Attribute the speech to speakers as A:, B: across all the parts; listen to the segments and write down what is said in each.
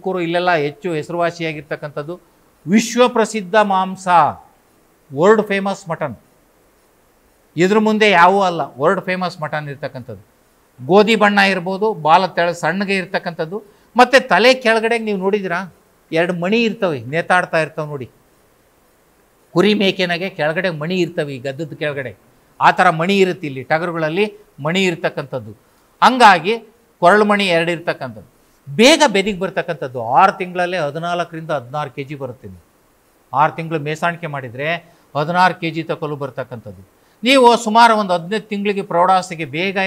A: ತುಮಕೂರು ಇಲ್ಲೆಲ್ಲ ಹೆಚ್ಚು ಹೆಸರುವಾಸಿಯಾಗಿರ್ತಕ್ಕಂಥದ್ದು ವಿಶ್ವಪ್ರಸಿದ್ಧ ಮಾಂಸ, ವರ್ಲ್ಡ್ ಫೇಮಸ್ ಮಟನ್. ಇದ್ರ ಮುಂದೆ ಯಾವೂ ಅಲ್ಲ, ವರ್ಲ್ಡ್ ಫೇಮಸ್ ಮಟನ್ ಇರ್ತಕ್ಕಂಥದ್ದು. ಗೋಧಿ ಬಣ್ಣ ಇರ್ಬೋದು, ಬಾಲ ಸಣ್ಣಗೆ ಇರ್ತಕ್ಕಂಥದ್ದು. ಮತ್ತು ತಲೆ ಕೆಳಗಡೆ ನೀವು ನೋಡಿದಿರಾ 2 ಮಣಿ ಇರ್ತವೆ, ನೇತಾಡ್ತಾ ಇರ್ತವೆ ನೋಡಿ. ಕುರಿ ಮೇಕೆನಾಗೆ ಕೆಳಗಡೆ ಮಣಿ ಇರ್ತವೆ, ಈ ಗದ್ದದ ಕೆಳಗಡೆ ಆ ಥರ ಮಣಿ ಇರುತ್ತೆ. ಇಲ್ಲಿ ಟಗರುಗಳಲ್ಲಿ ಮಣಿ ಇರ್ತಕ್ಕಂಥದ್ದು. ಹಂಗಾಗಿ ಕೊರಳು ಮಣಿ 2 ಇರ್ತಕ್ಕಂಥದ್ದು. ಬೇಗ ಬೆದಿಗೆ ಬರ್ತಕ್ಕಂಥದ್ದು. 6 ತಿಂಗಳಲ್ಲೇ 14ರಿಂದ 16 kg ಬರುತ್ತೆ. 6 ತಿಂಗಳು ಮೇಸಾಣಿಕೆ ಮಾಡಿದರೆ 16 kg ತಗೊಳ್ಳು ಬರ್ತಕ್ಕಂಥದ್ದು. ನೀವು ಸುಮಾರು ಒಂದು 15 ತಿಂಗಳಿಗೆ ಬೇಗ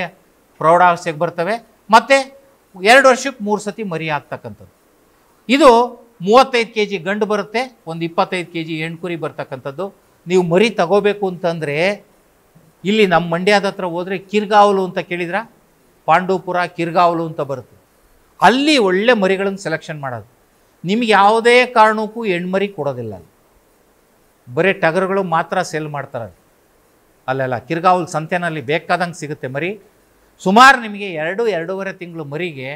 A: ಪ್ರೌಢಾವಸ್ಥೆಗೆ ಬರ್ತವೆ. ಮತ್ತು 2 ವರ್ಷಕ್ಕೆ 3 ಸತಿ ಮರಿ ಆಗ್ತಕ್ಕಂಥದ್ದು. ಇದು 35 kg ಗಂಡು ಬರುತ್ತೆ, ಒಂದು 25 kg ಹೆಣ್ಕುರಿ ಬರ್ತಕ್ಕಂಥದ್ದು. ನೀವು ಮರಿ ತಗೋಬೇಕು ಅಂತಂದರೆ ಇಲ್ಲಿ ನಮ್ಮ ಮಂಡ್ಯದ ಹತ್ರ ಹೋದರೆ ಕಿರ್ಗಾವಲು ಅಂತ ಕೇಳಿದ್ರ, ಪಾಂಡವಪುರ ಕಿರ್ಗಾವಲು ಅಂತ ಬರುತ್ತೆ. ಅಲ್ಲಿ ಒಳ್ಳೆ ಮರಿಗಳನ್ನು ಸೆಲೆಕ್ಷನ್ ಮಾಡೋದು. ನಿಮ್ಗೆ ಯಾವುದೇ ಕಾರಣಕ್ಕೂ ಹೆಣ್ಮರಿ ಕೊಡೋದಿಲ್ಲ. ಅಲ್ಲಿ ಬರೀ ಟಗರುಗಳು ಮಾತ್ರ ಸೇಲ್ ಮಾಡ್ತಾರೆ. ಅಲ್ಲೆಲ್ಲ ಕಿರ್ಗಾವಲು ಸಂತೆನಲ್ಲಿ ಬೇಕಾದಂಗೆ ಸಿಗುತ್ತೆ ಮರಿ. ಸುಮಾರು ನಿಮಗೆ 2-2.5 ತಿಂಗಳು ಮರಿಗೆ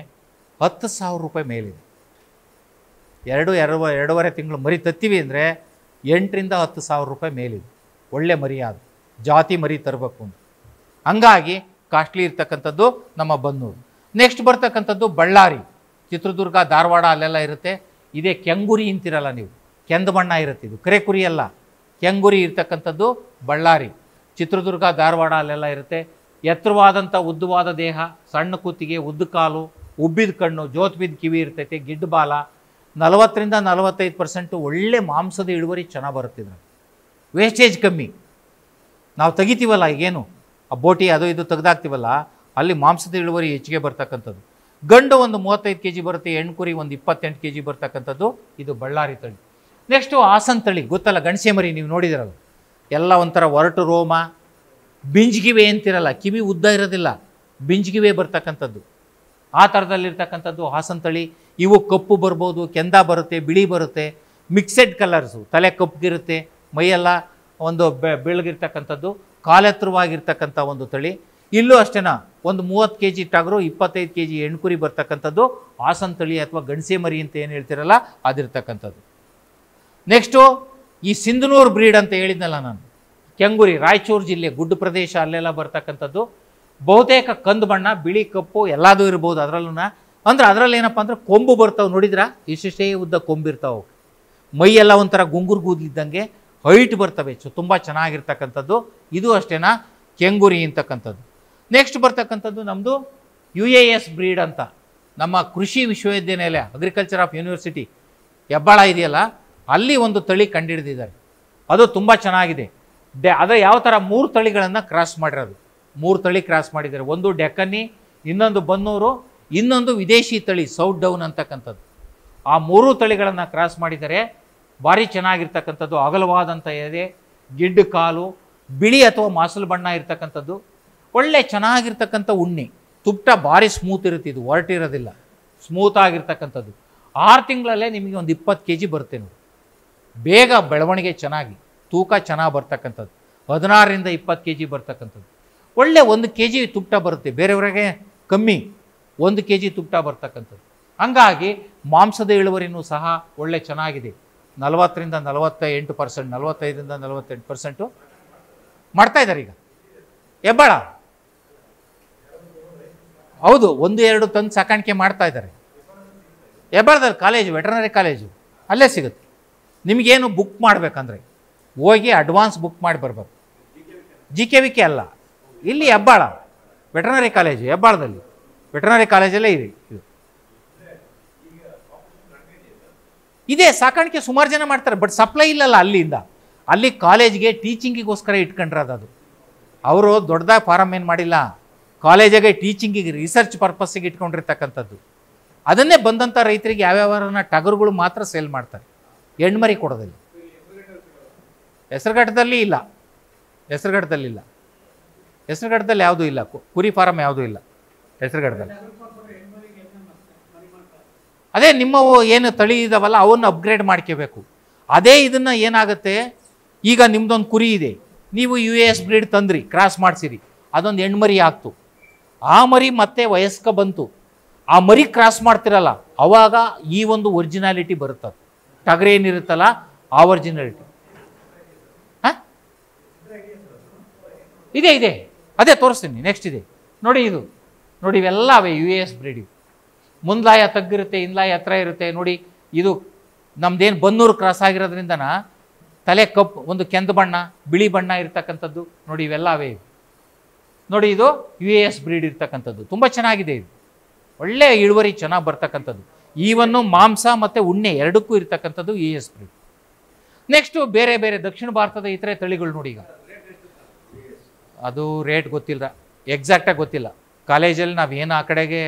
A: 10,000 ರೂಪಾಯಿ ಮೇಲಿದೆ. 2-2.5 ತಿಂಗಳು ಮರಿ ತತ್ತೀವಿ ಅಂದರೆ 8ರಿಂದ 10,000 ರೂಪಾಯಿ ಮೇಲಿದೆ. ಒಳ್ಳೆ ಮರಿ ಅದು, ಜಾತಿ ಮರಿ ತರಬೇಕು ಅಂತ. ಹಂಗಾಗಿ ಕಾಸ್ಟ್ಲಿ ಇರ್ತಕ್ಕಂಥದ್ದು ನಮ್ಮ ಬನ್ನೂರು. ನೆಕ್ಸ್ಟ್ ಬರ್ತಕ್ಕಂಥದ್ದು ಬಳ್ಳಾರಿ, ಚಿತ್ರದುರ್ಗ, ಧಾರವಾಡ ಅಲ್ಲೆಲ್ಲ ಇರುತ್ತೆ. ಇದೇ ಕೆಂಗುರಿ ಅಂತಿರಲ್ಲ ನೀವು, ಕೆಂದು ಬಣ್ಣ ಇರುತ್ತೆ. ಇದು ಕರೆ ಕುರಿ ಅಲ್ಲ, ಕೆಂಗುರಿ ಇರ್ತಕ್ಕಂಥದ್ದು ಬಳ್ಳಾರಿ, ಚಿತ್ರದುರ್ಗ, ಧಾರವಾಡ ಅಲ್ಲೆಲ್ಲ ಇರುತ್ತೆ. ಎತ್ತರವಾದಂಥ ಉದ್ದವಾದ ದೇಹ, ಸಣ್ಣ ಕುತ್ತಿಗೆ, ಉದ್ದ ಕಾಲು, ಉಬ್ಬಿದ ಕಣ್ಣು, ಜೋತ್ ಬಿದ್ದ ಕಿವಿ ಇರ್ತೈತೆ, ಗಿಡ್ಡ ಬಾಲ. 40ರಿಂದ 45% ಒಳ್ಳೆ ಮಾಂಸದ ಇಳುವರಿ ಚೆನ್ನಾಗಿ ಬರುತ್ತಿದ್ರೆ. ವೇಸ್ಟೇಜ್ ಕಮ್ಮಿ. ನಾವು ತೆಗಿತೀವಲ್ಲ ಈಗೇನು ಆ ಬೋಟಿ ಅದು ಇದು ತೆಗೆದಾಕ್ತೀವಲ್ಲ, ಅಲ್ಲಿ ಮಾಂಸದ ಇಳುವರಿ ಹೆಚ್ಚಿಗೆ ಬರ್ತಕ್ಕಂಥದ್ದು. ಗಂಡು ಒಂದು 35 kg ಬರುತ್ತೆ, ಹೆಣ್ಕುರಿ ಒಂದು 28 kg ಬರ್ತಕ್ಕಂಥದ್ದು. ಇದು ಬಳ್ಳಾರಿ ತಳಿ. ನೆಕ್ಸ್ಟು ಹಾಸನ್ ತಳಿ ಗೊತ್ತಲ್ಲ, ಗಣಸೆ ಮರಿ ನೀವು ನೋಡಿದಿರಲ್ಲ, ಎಲ್ಲ ಒಂಥರ ಒರಟು ರೋಮ, ಬಿಂಜ್ಗಿವೆ ಅಂತಿರಲ್ಲ, ಕಿವಿ ಉದ್ದ ಇರೋದಿಲ್ಲ, ಬಿಂಜ್ಗಿವೆ ಬರ್ತಕ್ಕಂಥದ್ದು. ಆ ಥರದಲ್ಲಿರ್ತಕ್ಕಂಥದ್ದು ಹಾಸನ್ ತಳಿ. ಇವು ಕಪ್ಪು ಬರ್ಬೋದು, ಕೆಂದ ಬರುತ್ತೆ, ಬಿಳಿ ಬರುತ್ತೆ, ಮಿಕ್ಸೆಡ್ ಕಲರ್ಸು. ತಲೆ ಕಪ್ಪಗಿರುತ್ತೆ, ಮೈಯೆಲ್ಲ ಒಂದು ಬೆಳಗಿರ್ತಕ್ಕಂಥದ್ದು, ಕಾಲೆತ್ತರವಾಗಿರ್ತಕ್ಕಂಥ ಒಂದು ತಳಿ. ಇಲ್ಲೂ ಅಷ್ಟೇನಾ, ಒಂದು 30 kg ಟಗರು, 25 kg ಹೆಣ್ಕುರಿ ಬರ್ತಕ್ಕಂಥದ್ದು ಹಾಸನ್ ತಳಿ ಅಥವಾ ಗಣಸೆ ಮರಿ ಅಂತ ಏನು ಹೇಳ್ತಿರಲ್ಲ ಅದಿರ್ತಕ್ಕಂಥದ್ದು. ನೆಕ್ಸ್ಟು ಈ ಸಿಂಧನೂರು ಬ್ರೀಡ್ ಅಂತ ಹೇಳಿದ್ನಲ್ಲ ನಾನು, ಕೆಂಗುರಿ, ರಾಯಚೂರು ಜಿಲ್ಲೆ ಗುಡ್ಡ ಪ್ರದೇಶ ಅಲ್ಲೆಲ್ಲ ಬರ್ತಕ್ಕಂಥದ್ದು. ಬಹುತೇಕ ಕಂದು ಬಣ್ಣ, ಬಿಳಿ ಕಪ್ಪು ಎಲ್ಲದೂ ಇರ್ಬೋದು ಅದರಲ್ಲೂ. ಅಂದರೆ ಅದರಲ್ಲಿ ಏನಪ್ಪ ಅಂದರೆ ಕೊಂಬು ಬರ್ತಾವೆ ನೋಡಿದ್ರಾ, ಇಷ್ಟೇ ಉದ್ದ ಕೊಂಬಿರ್ತಾವೆ. ಮೈಯೆಲ್ಲ ಒಂಥರ ಗುಂಗುರು ಕೂದಲಿದ್ದಂಗೆ ಹೈಟ್ ಬರ್ತವೆ, ತುಂಬ ಚೆನ್ನಾಗಿರ್ತಕ್ಕಂಥದ್ದು. ಇದು ಅಷ್ಟೇನಾ ಕೆಂಗುರಿ ಅಂತಕ್ಕಂಥದ್ದು. ನೆಕ್ಸ್ಟ್ ಬರ್ತಕ್ಕಂಥದ್ದು ನಮ್ಮದು UAS ಬ್ರೀಡ್ ಅಂತ, ನಮ್ಮ ಕೃಷಿ ವಿಶ್ವವಿದ್ಯಾನಿಲಯ ಅಗ್ರಿಕಲ್ಚರ್ ಆಫ್ ಯೂನಿವರ್ಸಿಟಿ ಹೆಬ್ಬಾಳ ಇದೆಯಲ್ಲ, ಅಲ್ಲಿ ಒಂದು ತಳಿ ಕಂಡುಹಿಡಿದಿದ್ದಾರೆ. ಅದು ತುಂಬ ಚೆನ್ನಾಗಿದೆ. ಅದು ಯಾವ ಥರ 3 ತಳಿಗಳನ್ನು ಕ್ರಾಸ್ ಮಾಡಿರೋದು. 3 ತಳಿ ಕ್ರಾಸ್ ಮಾಡಿದ್ದಾರೆ. ಒಂದು ಡೆಕ್ಕನ್ನಿ, ಇನ್ನೊಂದು ಬನ್ನೂರು, ಇನ್ನೊಂದು ವಿದೇಶಿ ತಳಿ ಸೌತ್ ಡೌನ್ ಅಂತಕ್ಕಂಥದ್ದು. ಆ 3 ತಳಿಗಳನ್ನು ಕ್ರಾಸ್ ಮಾಡಿದರೆ ಭಾರಿ ಚೆನ್ನಾಗಿರ್ತಕ್ಕಂಥದ್ದು. ಅಗಲವಾದಂಥ ಎದೆ, ಗಿಡ್ಡು ಕಾಲು, ಬಿಳಿ ಅಥವಾ ಮಾಸಲು ಬಣ್ಣ ಇರ್ತಕ್ಕಂಥದ್ದು, ಒಳ್ಳೆ ಚೆನ್ನಾಗಿರ್ತಕ್ಕಂಥ ಉಣ್ಣೆ, ತುಪ್ಟ ಭಾರಿ ಸ್ಮೂತ್ ಇರುತ್ತೆ. ಇದು ಹೊರಟಿರೋದಿಲ್ಲ, ಸ್ಮೂತ್ ಆಗಿರ್ತಕ್ಕಂಥದ್ದು. 6 ತಿಂಗಳಲ್ಲೇ ನಿಮಗೆ ಒಂದು 20 kg ಬರುತ್ತೆ ನೋಡಿ. ಬೇಗ ಬೆಳವಣಿಗೆ ಚೆನ್ನಾಗಿ, ತೂಕ ಚೆನ್ನಾಗಿ ಬರ್ತಕ್ಕಂಥದ್ದು. 16ರಿಂದ 20 kg ಬರ್ತಕ್ಕಂಥದ್ದು. ಒಳ್ಳೆ 1 kg ತುಪ್ಟ ಬರುತ್ತೆ, ಬೇರೆಯವರಿಗೆ ಕಮ್ಮಿ 1 kg ತುಪ್ಟ ಬರ್ತಕ್ಕಂಥದ್ದು. ಹಂಗಾಗಿ ಮಾಂಸದ ಇಳುವರಿನೂ ಸಹ ಒಳ್ಳೆ ಚೆನ್ನಾಗಿದೆ. 40ರಿಂದ 48%, 45ರಿಂದ 48% ಮಾಡ್ತಾ ಇದ್ದಾರೆ ಈಗ ಹೆಬ್ಬಾಳ. ಹೌದು, 1-2 ತಂದು ಸಾಕಾಣಿಕೆ ಮಾಡ್ತಾ ಇದ್ದಾರೆ ಹೆಬ್ಬಾಳದಲ್ಲಿ. ಕಾಲೇಜು, ವೆಟರ್ನರಿ ಕಾಲೇಜು ಅಲ್ಲೇ ಸಿಗುತ್ತೆ. ನಿಮಗೇನು ಬುಕ್ ಮಾಡಬೇಕಂದ್ರೆ ಹೋಗಿ ಅಡ್ವಾನ್ಸ್ ಬುಕ್ ಮಾಡಿ ಬರ್ಬೇಕು. GKVK ಅಲ್ಲ, ಇಲ್ಲಿ ಹೆಬ್ಬಾಳ ವೆಟರ್ನರಿ ಕಾಲೇಜು, ಹೆಬ್ಬಾಳದಲ್ಲಿ ವೆಟರ್ನರಿ ಕಾಲೇಜಲ್ಲೇ ಇದೆ. ಇದೇ ಸಾಕಾಣಿಕೆ ಸುಮಾರು ಜನ ಮಾಡ್ತಾರೆ, ಬಟ್ ಸಪ್ಲೈ ಇಲ್ಲಲ್ಲ ಅಲ್ಲಿಂದ. ಅಲ್ಲಿ ಕಾಲೇಜ್ಗೆ ಟೀಚಿಂಗಿಗೋಸ್ಕರ ಇಟ್ಕೊಂಡ್ರದು. ಅದು ಅವರು ದೊಡ್ಡದಾಗಿ ಫಾರಮ್ ಏನು ಮಾಡಿಲ್ಲ, ಕಾಲೇಜಿಗೆ ಟೀಚಿಂಗಿಗೆ ರಿಸರ್ಚ್ ಪರ್ಪಸ್ಸಿಗೆ ಇಟ್ಕೊಂಡಿರ್ತಕ್ಕಂಥದ್ದು. ಅದನ್ನೇ ಬಂದಂಥ ರೈತರಿಗೆ ಯಾವ್ಯಾವನ ಟಗರುಗಳು ಮಾತ್ರ ಸೇಲ್ ಮಾಡ್ತಾರೆ, ಹೆಣ್ಮರಿ ಕೊಡೋದಿಲ್ಲ. ಹೆಸರುಘಟ್ಟದಲ್ಲಿ ಇಲ್ಲ, ಹೆಸರುಘಟ್ಟದಲ್ಲಿ ಯಾವುದೂ ಇಲ್ಲ, ಕುರಿ ಫಾರಮ್ ಯಾವುದೂ ಇಲ್ಲ ಹೆಸರುಘಟ್ಟದಲ್ಲಿ. ಅದೇ ನಿಮ್ಮವು ಏನು ತಳಿ ಇದಾವಲ್ಲ ಅವನ್ನು ಅಪ್ಗ್ರೇಡ್ ಮಾಡ್ಕೋಬೇಕು. ಅದೇ ಇದನ್ನು ಏನಾಗುತ್ತೆ, ಈಗ ನಿಮ್ಮದೊಂದು ಕುರಿ ಇದೆ, ನೀವು UAS ಬ್ರೀಡ್ ತಂದ್ರಿ, ಕ್ರಾಸ್ ಮಾಡಿಸಿರಿ, ಅದೊಂದು ಹೆಣ್ಮರಿ ಆಗ್ತು. ಆ ಮರಿ ಮತ್ತೆ ವಯಸ್ಕ ಬಂತು, ಆ ಮರಿ ಕ್ರಾಸ್ ಮಾಡ್ತಿರಲ್ಲ ಅವಾಗ ಈ ಒಂದು ಒರಿಜಿನಾಲಿಟಿ ಬರುತ್ತದೆ. ಟಗರು ಏನಿರುತ್ತಲ್ಲ ಆ ಒರಿಜಿನಾಲಿಟಿ ಇದೆ ಇದೆ, ಅದೇ ತೋರಿಸ್ತೀನಿ. ನೆಕ್ಸ್ಟ್ ಇದೆ ನೋಡಿ, ಇದು ನೋಡಿ, ಇವೆಲ್ಲ ಅವೇ US ಬ್ರೀಡ್. ಮುಂದ್ಲಾಯ ತಗ್ಗಿರುತ್ತೆ, ಹಿಂದ್ಲಾಯ ಹತ್ರ ಇರುತ್ತೆ. ನೋಡಿ ಇದು ನಮ್ದೇನು ಬನ್ನೂರು ಕ್ರಾಸ್ ಆಗಿರೋದ್ರಿಂದನ ತಲೆ ಕಪ್ಪು, ಒಂದು ಕೆಂದು ಬಣ್ಣ ಬಿಳಿ ಬಣ್ಣ ಇರ್ತಕ್ಕಂಥದ್ದು. ನೋಡಿ ಇವೆಲ್ಲ ಅವೇ ನೋಡಿ, ಇದು US ಬ್ರೀಡ್ ಇರ್ತಕ್ಕಂಥದ್ದು. ತುಂಬ ಚೆನ್ನಾಗಿದೆ ಇದು, ಒಳ್ಳೆ ಇಳುವರಿ ಚೆನ್ನಾಗಿ ಬರ್ತಕ್ಕಂಥದ್ದು. ಈವನ್ನು ಮಾಂಸ ಮತ್ತು ಉಣ್ಣೆ ಎರಡಕ್ಕೂ ಇರ್ತಕ್ಕಂಥದ್ದು US ಬ್ರೀಡ್. ನೆಕ್ಸ್ಟು ಬೇರೆ ಬೇರೆ ದಕ್ಷಿಣ ಭಾರತದ ಇತರೆ ತಳಿಗಳು ನೋಡಿ. ಈಗ ಅದು ರೇಟ್ ಗೊತ್ತಿಲ್ಲ, ಎಕ್ಸಾಕ್ಟಾಗಿ ಗೊತ್ತಿಲ್ಲ. ಕಾಲೇಜಲ್ಲಿ ನಾವೇನು ಆ ಕಡೆಗೆ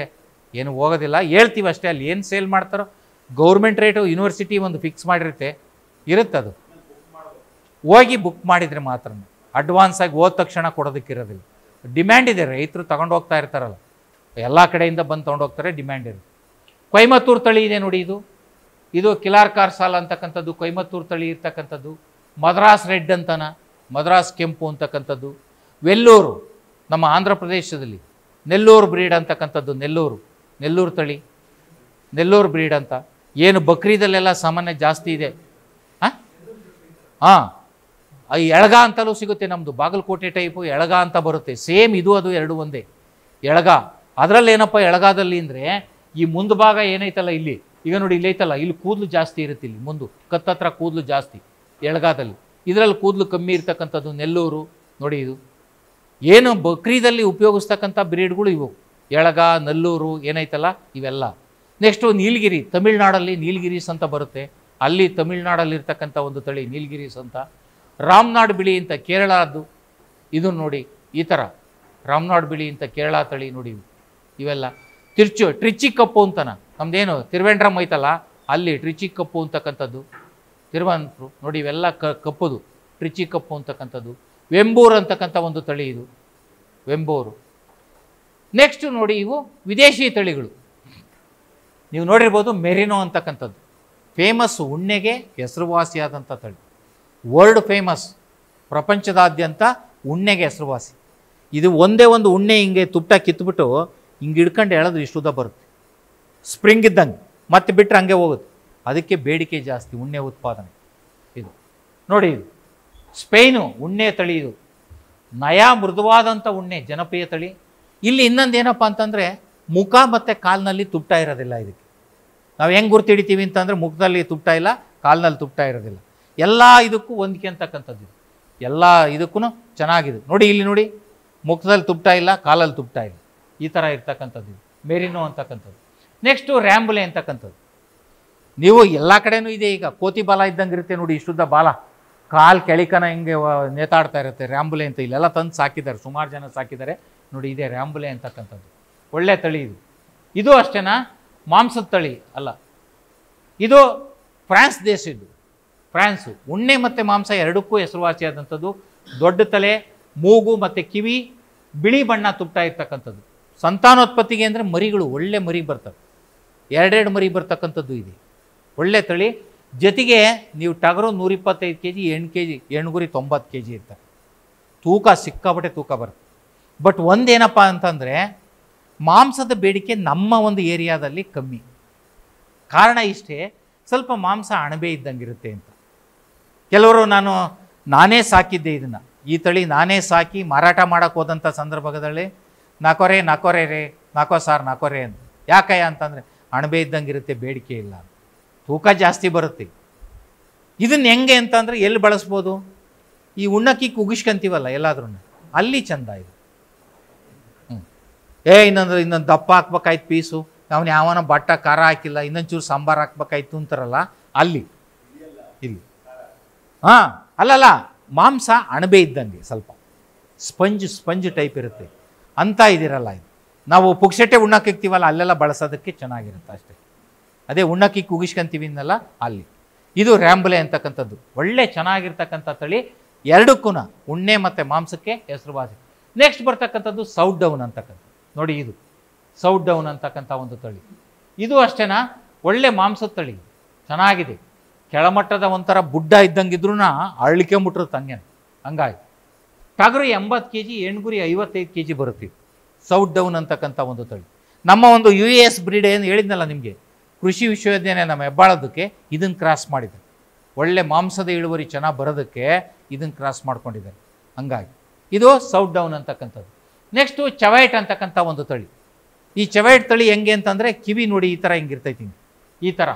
A: ಏನು ಹೋಗೋದಿಲ್ಲ, ಹೇಳ್ತೀವಿ ಅಷ್ಟೇ. ಅಲ್ಲಿ ಏನು ಸೇಲ್ ಮಾಡ್ತಾರೋ ಗೌರ್ಮೆಂಟ್ ರೇಟು ಯೂನಿವರ್ಸಿಟಿ ಒಂದು ಫಿಕ್ಸ್ ಮಾಡಿರುತ್ತೆ, ಇರುತ್ತದು. ಹೋಗಿ ಬುಕ್ ಮಾಡಿದರೆ ಮಾತ್ರ, ಅಡ್ವಾನ್ಸಾಗಿ ಹೋದ ತಕ್ಷಣ ಕೊಡೋದಕ್ಕಿರೋದಿಲ್ಲ. ಡಿಮ್ಯಾಂಡ್ ಇದೆ, ರೈತರು ತಗೊಂಡು ಹೋಗ್ತಾ ಇರ್ತಾರಲ್ಲ, ಎಲ್ಲ ಕಡೆಯಿಂದ ಬಂದು ತೊಗೊಂಡೋಗ್ತಾರೆ, ಡಿಮ್ಯಾಂಡ್ ಇರುತ್ತೆ. ಕೊಯಮತ್ತೂರು ತಳಿ ಇದೆ ನೋಡಿ, ಇದು ಕಿಲಾರ್ ಕಾರ್ಸಾಲ್ ಅಂತಕ್ಕಂಥದ್ದು ಕೊಯಮತ್ತೂರು ತಳಿ ಇರ್ತಕ್ಕಂಥದ್ದು. ಮದ್ರಾಸ್ ರೆಡ್ ಅಂತಾನ, ಮದ್ರಾಸ್ ಕೆಂಪು ಅಂತಕ್ಕಂಥದ್ದು. ವೆಲ್ಲೂರು ನಮ್ಮ ಆಂಧ್ರ ಪ್ರದೇಶದಲ್ಲಿ ನೆಲ್ಲೂರು ಬ್ರೀಡ್ ಅಂತಕ್ಕಂಥದ್ದು, ನೆಲ್ಲೂರು ತಳಿ, ನೆಲ್ಲೂರು ಬ್ರೀಡ್ ಅಂತ. ಏನು ಬಕ್ರೀದಲ್ಲೆಲ್ಲ ಸಾಮಾನ್ಯ ಜಾಸ್ತಿ ಇದೆ. ಹಾಂ, ಈ ಎಳಗ ಅಂತಲೂ ಸಿಗುತ್ತೆ, ನಮ್ಮದು ಬಾಗಲಕೋಟೆ ಟೈಪು ಎಳಗ ಅಂತ ಬರುತ್ತೆ. ಸೇಮ್ ಇದು ಅದು ಎರಡು ಒಂದೇ ಎಳಗ. ಅದರಲ್ಲಿ ಏನಪ್ಪ ಎಳಗಾದಲ್ಲಿ ಅಂದರೆ ಈ ಮುಂದೆ ಭಾಗ ಏನೈತಲ್ಲ ಇಲ್ಲಿ, ಈಗ ನೋಡಿ ಇಲ್ಲೈತಲ್ಲ, ಇಲ್ಲಿ ಕೂದಲು ಜಾಸ್ತಿ ಇರುತ್ತೆ, ಇಲ್ಲಿ ಮುಂದೆ ಕತ್ತತ್ರ ಕೂದಲು ಜಾಸ್ತಿ ಎಳಗಾದಲ್ಲಿ. ಇದರಲ್ಲಿ ಕೂದಲು ಕಮ್ಮಿ ಇರ್ತಕ್ಕಂಥದ್ದು ನೆಲ್ಲೂರು ನೋಡಿ. ಇದು ಏನು ಬಕ್ರೀದಲ್ಲಿ ಉಪಯೋಗಿಸ್ತಕ್ಕಂಥ ಬ್ರೀಡ್ಗಳು ಇವು, ಎಳಗ, ನಲ್ಲೂರು ಏನೈತಲ್ಲ ಇವೆಲ್ಲ. ನೆಕ್ಸ್ಟು ನೀಲಗಿರಿ, ತಮಿಳ್ನಾಡಲ್ಲಿ ನೀಲಗಿರೀಸ್ ಅಂತ ಬರುತ್ತೆ, ಅಲ್ಲಿ ತಮಿಳ್ನಾಡಲ್ಲಿರ್ತಕ್ಕಂಥ ಒಂದು ತಳಿ ನೀಲಗಿರೀಸ್ ಅಂತ. ರಾಮ್ನಾಡ್ ಬಿಳಿ ಅಂತ ಕೇರಳದ್ದು, ಇದು ನೋಡಿ ಈ ಥರ ರಾಮ್ನಾಡ್ ಬಿಳಿ ಅಂತ ಕೇರಳ ತಳಿ ನೋಡಿ. ಇವೆಲ್ಲ ಟ್ರಿಚಿ ಕಪ್ಪು ಅಂತನ, ನಮ್ದೇನು ತಿರುವೆಂಡ್ರಮ್ ಐತಲ್ಲ ಅಲ್ಲಿ ಟ್ರಿಚಿ ಕಪ್ಪು ಅಂತಕ್ಕಂಥದ್ದು, ತಿರುವನಂತಪುರ ನೋಡಿ. ಇವೆಲ್ಲ ಕಪ್ಪುದು ಟ್ರಿಚಿ ಕಪ್ಪು ಅಂತಕ್ಕಂಥದ್ದು. ವೆಂಬೂರ್ ಅಂತಕ್ಕಂಥ ಒಂದು ತಳಿ, ಇದು ವೆಂಬೂರು. ನೆಕ್ಸ್ಟ್ ನೋಡಿ, ಇವು ವಿದೇಶಿ ತಳಿಗಳು. ನೀವು ನೋಡಿರ್ಬೋದು ಮೆರಿನೋ ಅಂತಕ್ಕಂಥದ್ದು, ಫೇಮಸ್, ಉಣ್ಣೆಗೆ ಹೆಸರುವಾಸಿಯಾದಂಥ ತಳಿ, ವರ್ಲ್ಡ್ ಫೇಮಸ್, ಪ್ರಪಂಚದಾದ್ಯಂತ ಉಣ್ಣೆಗೆ ಹೆಸರುವಾಸಿ. ಇದು ಒಂದೇ ಒಂದು ಉಣ್ಣೆ ಹಿಂಗೆ ತುಪ್ಪ ಕಿತ್ಬಿಟ್ಟು ಹಿಂಗೆ ಹಿಡ್ಕೊಂಡು ಎಳೆದು ಇಷ್ಟುದ್ದ ಬರುತ್ತೆ, ಸ್ಪ್ರಿಂಗ್ ಇದ್ದಂಗೆ, ಮತ್ತೆ ಬಿಟ್ಟರೆ ಹಂಗೆ ಹೋಗುತ್ತೆ. ಅದಕ್ಕೆ ಬೇಡಿಕೆ ಜಾಸ್ತಿ ಉಣ್ಣೆ ಉತ್ಪಾದನೆ. ಇದು ನೋಡಿ, ಇದು ಸ್ಪೇನು ಉಣ್ಣೆ ತಳಿ, ಇದು ನಯ ಮೃದುವಾದಂಥ ಉಣ್ಣೆ, ಜನಪ್ರಿಯ ತಳಿ. ಇಲ್ಲಿ ಇನ್ನೊಂದು ಏನಪ್ಪ ಅಂತಂದರೆ ಮುಖ ಮತ್ತು ಕಾಲಿನಲ್ಲಿ ತುಪ್ಟ ಇರೋದಿಲ್ಲ. ಇದಕ್ಕೆ ನಾವು ಹೆಂಗೆ ಗುರ್ತು ಹಿಡಿತೀವಿ ಅಂತಂದರೆ ಮುಖದಲ್ಲಿ ತುಪ್ಟ ಇಲ್ಲ, ಕಾಲಿನಲ್ಲಿ ತುಪ್ಟ ಇರೋದಿಲ್ಲ. ಎಲ್ಲ ಇದಕ್ಕೂ ಹೊಂದಿಕೆ ಅಂತಕ್ಕಂಥದ್ದು, ಎಲ್ಲ ಇದಕ್ಕೂ ಚೆನ್ನಾಗಿದೆ. ನೋಡಿ ಇಲ್ಲಿ ನೋಡಿ, ಮುಖದಲ್ಲಿ ತುಪ್ಟ ಇಲ್ಲ, ಕಾಲಲ್ಲಿ ತುಪ್ಟ ಇಲ್ಲ, ಈ ಥರ ಇರ್ತಕ್ಕಂಥದ್ದು ಮೆರಿನೋ ಅಂತಕ್ಕಂಥದ್ದು. ನೆಕ್ಸ್ಟು ರ್ಯಾಂಬುಲೆ ಅಂತಕ್ಕಂಥದ್ದು. ನೀವು ಎಲ್ಲ ಕಡೆನೂ ಇದೆ. ಈಗ ಕೋತಿ ಬಾಲ ಇದ್ದಂಗೆ ಇರುತ್ತೆ ನೋಡಿ, ಇಷ್ಟುದ್ದ ಬಾಲ, ಕಾಲು ಕೆಳಿಕನ ಹಿಂಗೆ ನೇತಾಡ್ತಾ ಇರುತ್ತೆ, ರ್ಯಾಂಬುಲೆ ಅಂತ. ಇಲ್ಲೆಲ್ಲ ತಂದು ಸಾಕಿದ್ದಾರೆ, ಸುಮಾರು ಜನ ಸಾಕಿದ್ದಾರೆ ನೋಡಿ. ಇದೇ ರ್ಯಾಂಬುಲೆ ಅಂತಕ್ಕಂಥದ್ದು, ಒಳ್ಳೆ ತಳಿ ಇದು. ಇದು ಅಷ್ಟೇನಾ, ಮಾಂಸದ ತಳಿ ಅಲ್ಲ, ಇದು ಫ್ರಾನ್ಸ್ ದೇಶದ್ದು. ಫ್ರಾನ್ಸು ಉಣ್ಣೆ ಮತ್ತು ಮಾಂಸ ಎರಡಕ್ಕೂ ಹೆಸರುವಾಸಿಯಾದಂಥದ್ದು. ದೊಡ್ಡ ತಲೆ, ಮೂಗು ಮತ್ತು ಕಿವಿ, ಬಿಳಿ ಬಣ್ಣ ತುಪ್ತಾ ಇರ್ತಕ್ಕಂಥದ್ದು. ಸಂತಾನೋತ್ಪತ್ತಿಗೆ ಅಂದರೆ ಮರಿಗಳು ಒಳ್ಳೆ ಮರಿ ಬರ್ತವೆ, ಎರಡೆರಡು ಮರಿ ಬರ್ತಕ್ಕಂಥದ್ದು ಇದೆ, ಒಳ್ಳೆ ತಳಿ. ಜೊತೆಗೆ ನೀವು ಟಗರು 125 kg, ಹೆಣ್ಗುರಿ 90 kg ಇರ್ತಾರೆ. ತೂಕ ಸಿಕ್ಕಾಪಟ್ಟೆ ತೂಕ ಬರುತ್ತೆ. ಬಟ್ ಒಂದೇನಪ್ಪ ಅಂತಂದರೆ ಮಾಂಸದ ಬೇಡಿಕೆ ನಮ್ಮ ಒಂದು ಏರಿಯಾದಲ್ಲಿ ಕಮ್ಮಿ. ಕಾರಣ ಇಷ್ಟೇ, ಸ್ವಲ್ಪ ಮಾಂಸ ಅಣಬೆ ಇದ್ದಂಗಿರುತ್ತೆ ಅಂತ. ಕೆಲವರು ನಾನೇ ಸಾಕಿದ್ದೆ ಇದನ್ನು, ಈ ತಳಿ ನಾನೇ ಸಾಕಿ ಮಾರಾಟ ಮಾಡೋಕ್ಕೆ ಹೋದಂಥ ಸಂದರ್ಭದಲ್ಲಿ ನಾಕೋರೆ ರೇ, ನಾಕೋ ರೇ ಅಂತ. ಯಾಕಯ್ಯ ಅಂತಂದರೆ ಅಣಬೆ ಇದ್ದಂಗಿರುತ್ತೆ, ಬೇಡಿಕೆ ಇಲ್ಲ, ತೂಕ ಜಾಸ್ತಿ ಬರುತ್ತೆ. ಇದನ್ನು ಹೆಂಗೆ ಅಂತಂದರೆ ಎಲ್ಲಿ ಬಳಸ್ಬೋದು, ಈ ಉಣ್ಣಕ್ಕಿ ಕುಗಿಸ್ಕೊಂತೀವಲ್ಲ ಎಲ್ಲಾದ್ರೂ, ಅಲ್ಲಿ ಚಂದ ಇದು. ಇನ್ನೊಂದು ದಪ್ಪ ಹಾಕ್ಬೇಕಾಯ್ತು ಪೀಸು, ಅವನು ಯಾವನ ಬಟ್ಟ ಖಾರ ಹಾಕಿಲ್ಲ, ಇನ್ನೊಂಚೂರು ಸಾಂಬಾರು ಹಾಕ್ಬೇಕಾಯ್ತು ಅಂತಾರಲ್ಲ, ಅಲ್ಲಿ ಇಲ್ಲಿ ಹಾಂ ಅಲ್ಲಲ್ಲ, ಮಾಂಸ ಅಣಬೆ ಇದ್ದಂಗೆ ಸ್ವಲ್ಪ ಸ್ಪಂಜ್ ಟೈಪ್ ಇರುತ್ತೆ ಅಂತ ಇದಿರಲ್ಲ. ಇದು ನಾವು ಪುಕ್ಸೆಟ್ಟೆ ಉಣ್ಣಕ್ಕೆ ಇಕ್ತೀವಲ್ಲ ಅಲ್ಲೆಲ್ಲ ಬಳಸೋದಕ್ಕೆ ಚೆನ್ನಾಗಿರುತ್ತೆ ಅಷ್ಟೇ. ಅದೇ ಉಣ್ಣಕ್ಕಿ ಕುಗಿಸ್ಕೊಂತೀವಿ ಇನ್ನಲ್ಲ ಅಲ್ಲಿ. ಇದು ರ್ಯಾಂಬುಲೆ ಅಂತಕ್ಕಂಥದ್ದು, ಒಳ್ಳೆ ಚೆನ್ನಾಗಿರ್ತಕ್ಕಂಥ ತಳಿ, ಎರಡಕ್ಕೂ ಉಣ್ಣೆ ಮತ್ತು ಮಾಂಸಕ್ಕೆ ಹೆಸರುವಾಸಿ. ನೆಕ್ಸ್ಟ್ ಬರ್ತಕ್ಕಂಥದ್ದು ಸೌತ್ ಡೌನ್ ಅಂತಕ್ಕಂಥದ್ದು ನೋಡಿ. ಇದು ಸೌತ್ ಡೌನ್ ಅಂತಕ್ಕಂಥ ಒಂದು ತಳಿ, ಇದು ಅಷ್ಟೇನಾ, ಒಳ್ಳೆ ಮಾಂಸದ ತಳಿ, ಚೆನ್ನಾಗಿದೆ. ಕೆಳಮಟ್ಟದ ಒಂಥರ ಬುಡ್ಡ ಇದ್ದಂಗಿದ್ರೂ ಅರಳಿಕೆ ಮುಟ್ಟಿರುತ್ತೆ ಹಂಗಾಗಿ. ಟಗರು 80 kg, ಹೆಣ್ಗುರಿ 55 kg ಬರುತ್ತೆ. ಸೌತ್ ಡೌನ್ ಅಂತಕ್ಕಂಥ ಒಂದು ತಳಿ. ನಮ್ಮ ಒಂದು US ಬ್ರೀಡ್ ಏನು ಹೇಳಿದ್ನಲ್ಲ ನಿಮಗೆ, ಕೃಷಿ ವಿಶ್ವವಿದ್ಯಾಲಯ ನಮ್ಮ ಹೆಬ್ಬಾಳದಕ್ಕೆ ಇದನ್ನು ಕ್ರಾಸ್ ಮಾಡಿದ್ದಾರೆ. ಒಳ್ಳೆ ಮಾಂಸದ ಇಳುವರಿ ಚೆನ್ನಾಗಿ ಬರೋದಕ್ಕೆ ಇದನ್ನು ಕ್ರಾಸ್ ಮಾಡ್ಕೊಂಡಿದ್ದಾರೆ. ಹಂಗಾಗಿ ಇದು ಸೌತ್ ಡೌನ್ ಅಂತಕ್ಕಂಥದ್ದು. ನೆಕ್ಸ್ಟು ಚವೈಟ್ ಅಂತಕ್ಕಂಥ ಒಂದು ತಳಿ. ಈ ಚವೈಟ್ ತಳಿ ಹೆಂಗೆ ಅಂತಂದರೆ ಕಿವಿ ನೋಡಿ ಈ ಥರ ಹಿಂಗಿರ್ತೈತಿ, ಈ ಥರ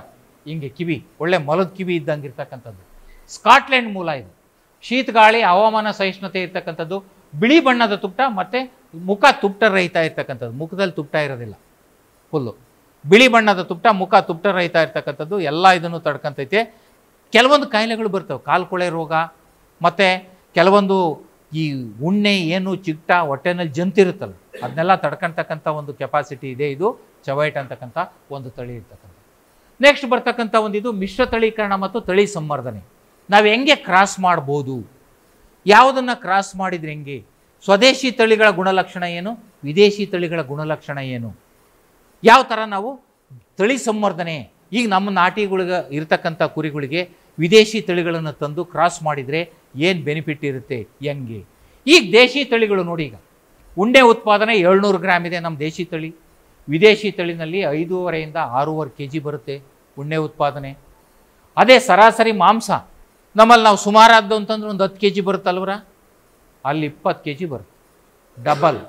A: ಹಿಂಗೆ ಕಿವಿ, ಒಳ್ಳೆ ಮೊಲದ ಕಿವಿ ಇದ್ದಂಗೆ ಇರ್ತಕ್ಕಂಥದ್ದು. ಸ್ಕಾಟ್ಲೆಂಡ್ ಮೂಲ ಇದು. ಶೀತಗಾಳಿ ಹವಾಮಾನ ಸಹಿಷ್ಣುತೆ ಇರ್ತಕ್ಕಂಥದ್ದು, ಬಿಳಿ ಬಣ್ಣದ ತುಪ್ಟ ಮತ್ತು ಮುಖ ತುಪ್ಟ ರಹಿತ ಇರ್ತಕ್ಕಂಥದ್ದು, ಮುಖದಲ್ಲಿ ತುಪ್ಟ ಇರೋದಿಲ್ಲ, ಫುಲ್ಲು ಬಿಳಿ ಬಣ್ಣದ ತುಪ್ಟ, ಮುಖ ತುಪ್ಟ ರಹಿತ ಇರ್ತಕ್ಕಂಥದ್ದು. ಎಲ್ಲ ಇದನ್ನು ತಡ್ಕೊಂತೈತೆ. ಕೆಲವೊಂದು ಕಾಯಿಲೆಗಳು ಬರ್ತವೆ, ಕಾಲು ಕೊಳೆ ರೋಗ ಮತ್ತು ಕೆಲವೊಂದು ಈ ಉಣ್ಣೆ ಏನು ಚಿಕ್ಟ ಹೊಟ್ಟೆನಲ್ಲಿ ಜಂತಿರುತ್ತಲ್ಲ ಅದನ್ನೆಲ್ಲ ತಡ್ಕೊಳ್ತಕ್ಕಂಥ ಒಂದು ಕೆಪಾಸಿಟಿ ಇದೆ ಇದು ಚವೈಟ್ ಅಂತಕ್ಕಂಥ ಒಂದು ತಳಿ ಇರ್ತಕ್ಕಂಥ. ನೆಕ್ಸ್ಟ್ ಬರ್ತಕ್ಕಂಥ ಒಂದು ಇದು ಮಿಶ್ರ ತಳೀಕರಣ ಮತ್ತು ತಳಿ ಸಂವರ್ಧನೆ. ನಾವು ಹೆಂಗೆ ಕ್ರಾಸ್ ಮಾಡ್ಬೋದು, ಯಾವುದನ್ನು ಕ್ರಾಸ್ ಮಾಡಿದರೆ ಹೆಂಗೆ, ಸ್ವದೇಶಿ ತಳಿಗಳ ಗುಣಲಕ್ಷಣ ಏನು, ವಿದೇಶಿ ತಳಿಗಳ ಗುಣಲಕ್ಷಣ ಏನು, ಯಾವ ಥರ ನಾವು ತಳಿ ಸಂವರ್ಧನೆ. ಈಗ ನಮ್ಮ ನಾಟಿಗಳಿಗೆ ಇರ್ತಕ್ಕಂಥ ಕುರಿಗಳಿಗೆ ವಿದೇಶಿ ತಳಿಗಳನ್ನು ತಂದು ಕ್ರಾಸ್ ಮಾಡಿದರೆ ಏನು ಬೆನಿಫಿಟ್ ಇರುತ್ತೆ, ಹೆಂಗೆ. ಈಗ ದೇಶಿ ತಳಿಗಳು ನೋಡಿ, ಈಗ ಉಂಡೆ ಉತ್ಪಾದನೆ 700 ಗ್ರಾಮ್ ಇದೆ ನಮ್ಮ ದೇಶಿ ತಳಿ. ವಿದೇಶಿ ತಳಿನಲ್ಲಿ 5.5 to 6.5 kg ಬರುತ್ತೆ ಉಣ್ಣೆ ಉತ್ಪಾದನೆ. ಅದೇ ಸರಾಸರಿ ಮಾಂಸ ನಮ್ಮಲ್ಲಿ ನಾವು ಸುಮಾರಾದ್ದು ಅಂತಂದ್ರೆ ಒಂದು 10 kg ಬರುತ್ತಲ್ವರ, ಅಲ್ಲಿ 20 kg ಬರುತ್ತೆ, ಡಬಲ್.